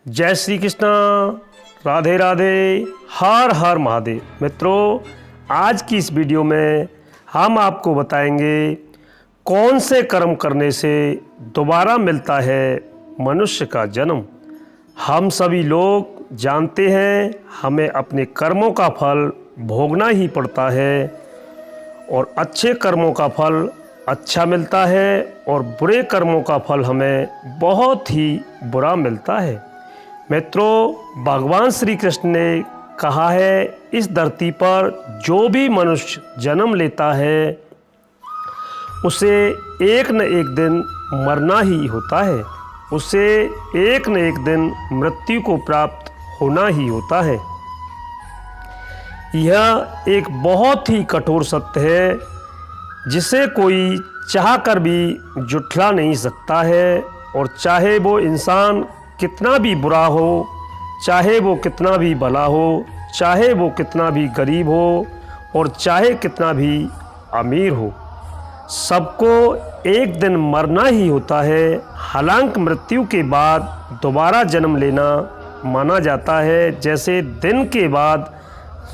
जय श्री कृष्णा, राधे राधे, हर हर महादेव। मित्रों, आज की इस वीडियो में हम आपको बताएंगे कौन से कर्म करने से दोबारा मिलता है मनुष्य का जन्म। हम सभी लोग जानते हैं हमें अपने कर्मों का फल भोगना ही पड़ता है और अच्छे कर्मों का फल अच्छा मिलता है और बुरे कर्मों का फल हमें बहुत ही बुरा मिलता है। मित्रों, भगवान श्री कृष्ण ने कहा है इस धरती पर जो भी मनुष्य जन्म लेता है उसे एक न एक दिन मरना ही होता है, उसे एक न एक दिन मृत्यु को प्राप्त होना ही होता है। यह एक बहुत ही कठोर सत्य है जिसे कोई चाह कर भी जुठला नहीं सकता है। और चाहे वो इंसान कितना भी बुरा हो, चाहे वो कितना भी भला हो, चाहे वो कितना भी गरीब हो और चाहे कितना भी अमीर हो, सबको एक दिन मरना ही होता है। हालांकि मृत्यु के बाद दोबारा जन्म लेना माना जाता है, जैसे दिन के बाद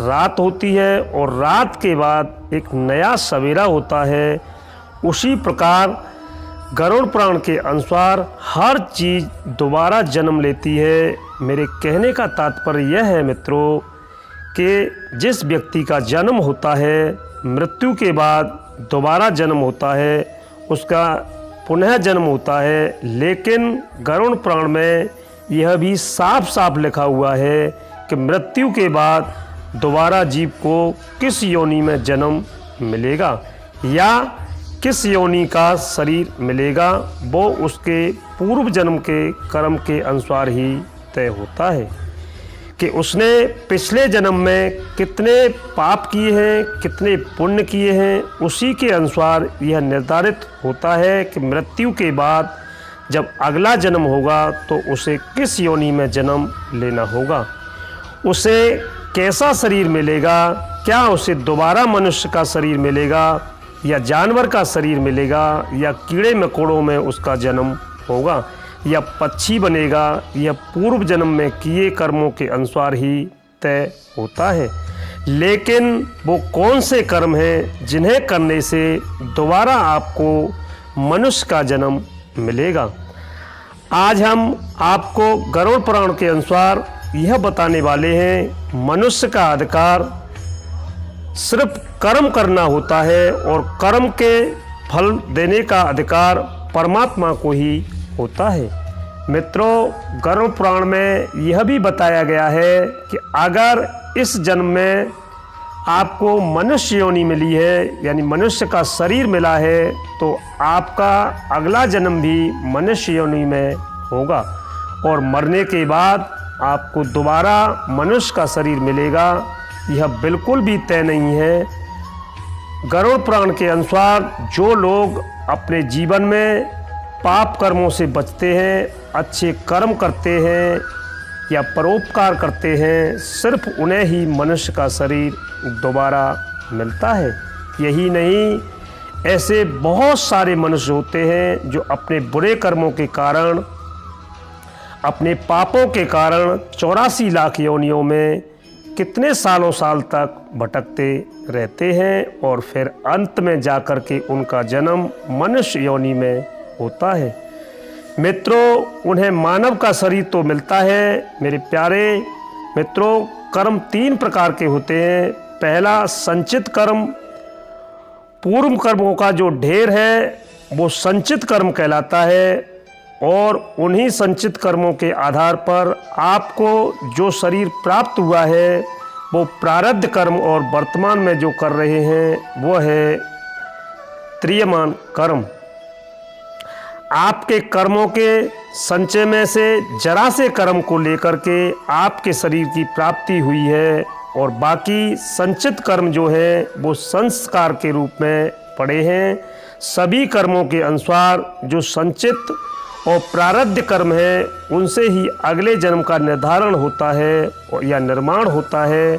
रात होती है और रात के बाद एक नया सवेरा होता है, उसी प्रकार गरुड़ पुराण के अनुसार हर चीज़ दोबारा जन्म लेती है। मेरे कहने का तात्पर्य यह है मित्रों कि जिस व्यक्ति का जन्म होता है मृत्यु के बाद दोबारा जन्म होता है, उसका पुनः जन्म होता है। लेकिन गरुड़ पुराण में यह भी साफ साफ लिखा हुआ है कि मृत्यु के बाद दोबारा जीव को किस योनि में जन्म मिलेगा या किस योनि का शरीर मिलेगा, वो उसके पूर्व जन्म के कर्म के अनुसार ही तय होता है कि उसने पिछले जन्म में कितने पाप किए हैं, कितने पुण्य किए हैं। उसी के अनुसार यह निर्धारित होता है कि मृत्यु के बाद जब अगला जन्म होगा तो उसे किस योनि में जन्म लेना होगा, उसे कैसा शरीर मिलेगा, क्या उसे दोबारा मनुष्य का शरीर मिलेगा या जानवर का शरीर मिलेगा या कीड़े मकोड़ों में उसका जन्म होगा या पक्षी बनेगा, यह पूर्व जन्म में किए कर्मों के अनुसार ही तय होता है। लेकिन वो कौन से कर्म हैं जिन्हें करने से दोबारा आपको मनुष्य का जन्म मिलेगा, आज हम आपको गरुड़ पुराण के अनुसार यह बताने वाले हैं। मनुष्य का अधिकार सिर्फ कर्म करना होता है और कर्म के फल देने का अधिकार परमात्मा को ही होता है। मित्रों, गरुड़ पुराण में यह भी बताया गया है कि अगर इस जन्म में आपको मनुष्य योनि मिली है यानी मनुष्य का शरीर मिला है तो आपका अगला जन्म भी मनुष्य योनि में होगा और मरने के बाद आपको दोबारा मनुष्य का शरीर मिलेगा, यह बिल्कुल भी तय नहीं है। गरुड़ पुराण के अनुसार जो लोग अपने जीवन में पाप कर्मों से बचते हैं, अच्छे कर्म करते हैं या परोपकार करते हैं, सिर्फ उन्हें ही मनुष्य का शरीर दोबारा मिलता है। यही नहीं, ऐसे बहुत सारे मनुष्य होते हैं जो अपने बुरे कर्मों के कारण, अपने पापों के कारण 84 लाख योनियों में कितने सालों साल तक भटकते रहते हैं और फिर अंत में जाकर के उनका जन्म मनुष्य योनि में होता है। मित्रों, उन्हें मानव का शरीर तो मिलता है। मेरे प्यारे मित्रों, कर्म 3 प्रकार के होते हैं। पहला संचित कर्म, पूर्व कर्मों का जो ढेर है वो संचित कर्म कहलाता है और उन्हीं संचित कर्मों के आधार पर आपको जो शरीर प्राप्त हुआ है वो प्रारब्ध कर्म और वर्तमान में जो कर रहे हैं वो है क्रियमान कर्म। आपके कर्मों के संचय में से जरा से कर्म को लेकर के आपके शरीर की प्राप्ति हुई है और बाकी संचित कर्म जो है वो संस्कार के रूप में पड़े हैं। सभी कर्मों के अनुसार जो संचित और प्रारब्ध कर्म है उनसे ही अगले जन्म का निर्धारण होता है या निर्माण होता है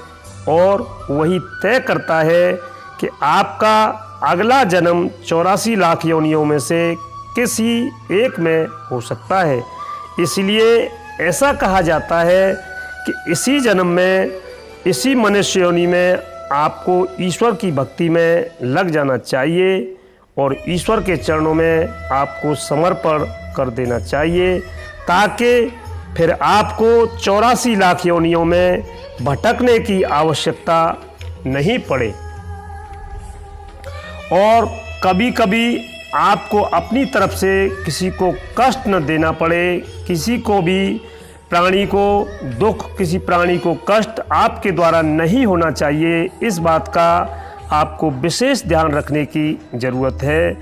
और वही तय करता है कि आपका अगला जन्म 84 लाख योनियों में से किसी एक में हो सकता है। इसलिए ऐसा कहा जाता है कि इसी जन्म में, इसी मनुष्य योनि में आपको ईश्वर की भक्ति में लग जाना चाहिए और ईश्वर के चरणों में आपको समर्पण कर देना चाहिए, ताकि फिर आपको 84 लाख योनियों में भटकने की आवश्यकता नहीं पड़े और कभी कभी आपको अपनी तरफ से किसी को कष्ट न देना पड़े, किसी को भी प्राणी को दुख, किसी प्राणी को कष्ट आपके द्वारा नहीं होना चाहिए। इस बात का आपको विशेष ध्यान रखने की ज़रूरत है।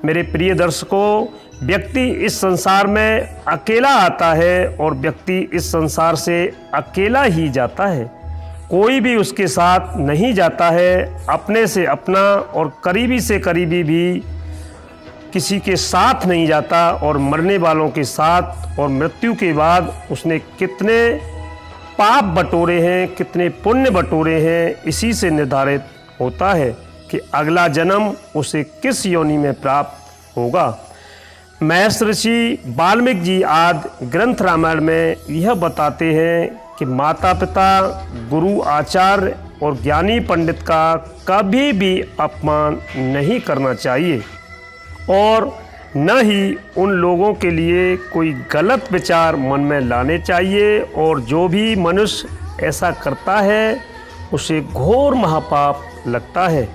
मेरे प्रिय दर्शकों, व्यक्ति इस संसार में अकेला आता है और व्यक्ति इस संसार से अकेला ही जाता है। कोई भी उसके साथ नहीं जाता है। अपने से अपना और करीबी से करीबी भी किसी के साथ नहीं जाता और मरने वालों के साथ और मृत्यु के बाद उसने कितने पाप बटोरे हैं, कितने पुण्य बटोरे हैं, इसी से निर्धारित होता है कि अगला जन्म उसे किस योनि में प्राप्त होगा। महर्षि ऋषि वाल्मीकि जी आदि ग्रंथ रामायण में यह बताते हैं कि माता पिता, गुरु, आचार्य और ज्ञानी पंडित का कभी भी अपमान नहीं करना चाहिए और न ही उन लोगों के लिए कोई गलत विचार मन में लाने चाहिए। और जो भी मनुष्य ऐसा करता है उसे घोर महापाप लगता है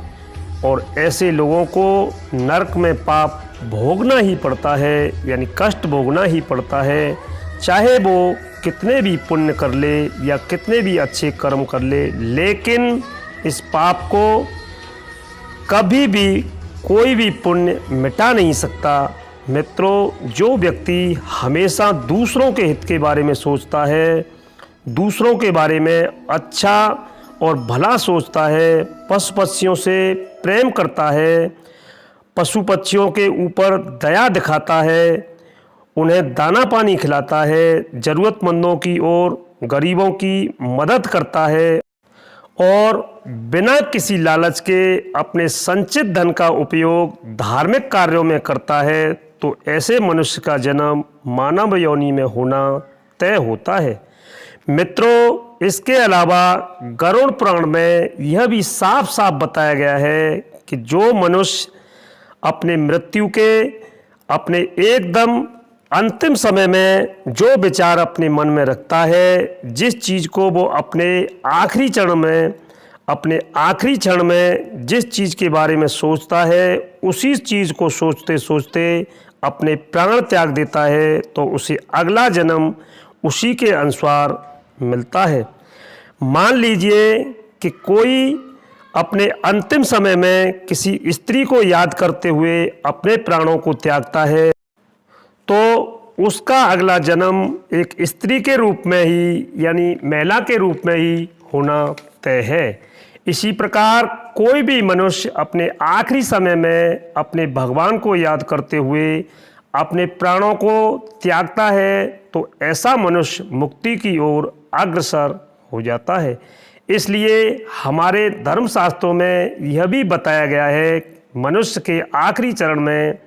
और ऐसे लोगों को नरक में पाप भोगना ही पड़ता है, यानी कष्ट भोगना ही पड़ता है, चाहे वो कितने भी पुण्य कर ले या कितने भी अच्छे कर्म कर ले। लेकिन इस पाप को कभी भी कोई भी पुण्य मिटा नहीं सकता। मित्रों, जो व्यक्ति हमेशा दूसरों के हित के बारे में सोचता है, दूसरों के बारे में अच्छा और भला सोचता है, पशु पक्षियों से प्रेम करता है, पशु पक्षियों के ऊपर दया दिखाता है, उन्हें दाना पानी खिलाता है, ज़रूरतमंदों की और गरीबों की मदद करता है और बिना किसी लालच के अपने संचित धन का उपयोग धार्मिक कार्यों में करता है, तो ऐसे मनुष्य का जन्म मानव योनि में होना तय होता है। मित्रों, इसके अलावा गरुड़ पुराण में यह भी साफ साफ बताया गया है कि जो मनुष्य अपने मृत्यु के, अपने एकदम अंतिम समय में जो विचार अपने मन में रखता है, जिस चीज़ को वो अपने आखिरी क्षण में, अपने आखिरी क्षण में जिस चीज़ के बारे में सोचता है, उसी चीज़ को सोचते सोचते अपने प्राण त्याग देता है, तो उसे अगला जन्म उसी के अनुसार मिलता है। मान लीजिए कि कोई अपने अंतिम समय में किसी स्त्री को याद करते हुए अपने प्राणों को त्यागता है, तो उसका अगला जन्म एक स्त्री के रूप में ही, यानी महिला के रूप में ही होना तय है। इसी प्रकार कोई भी मनुष्य अपने आखिरी समय में अपने भगवान को याद करते हुए अपने प्राणों को त्यागता है, तो ऐसा मनुष्य मुक्ति की ओर अग्रसर हो जाता है। इसलिए हमारे धर्मशास्त्रों में यह भी बताया गया है, मनुष्य के आखिरी चरण में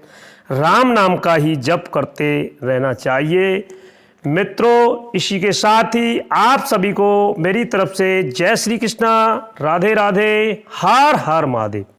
राम नाम का ही जप करते रहना चाहिए। मित्रों, इसी के साथ ही आप सभी को मेरी तरफ से जय श्री कृष्णा, राधे राधे, हर हर महादेव।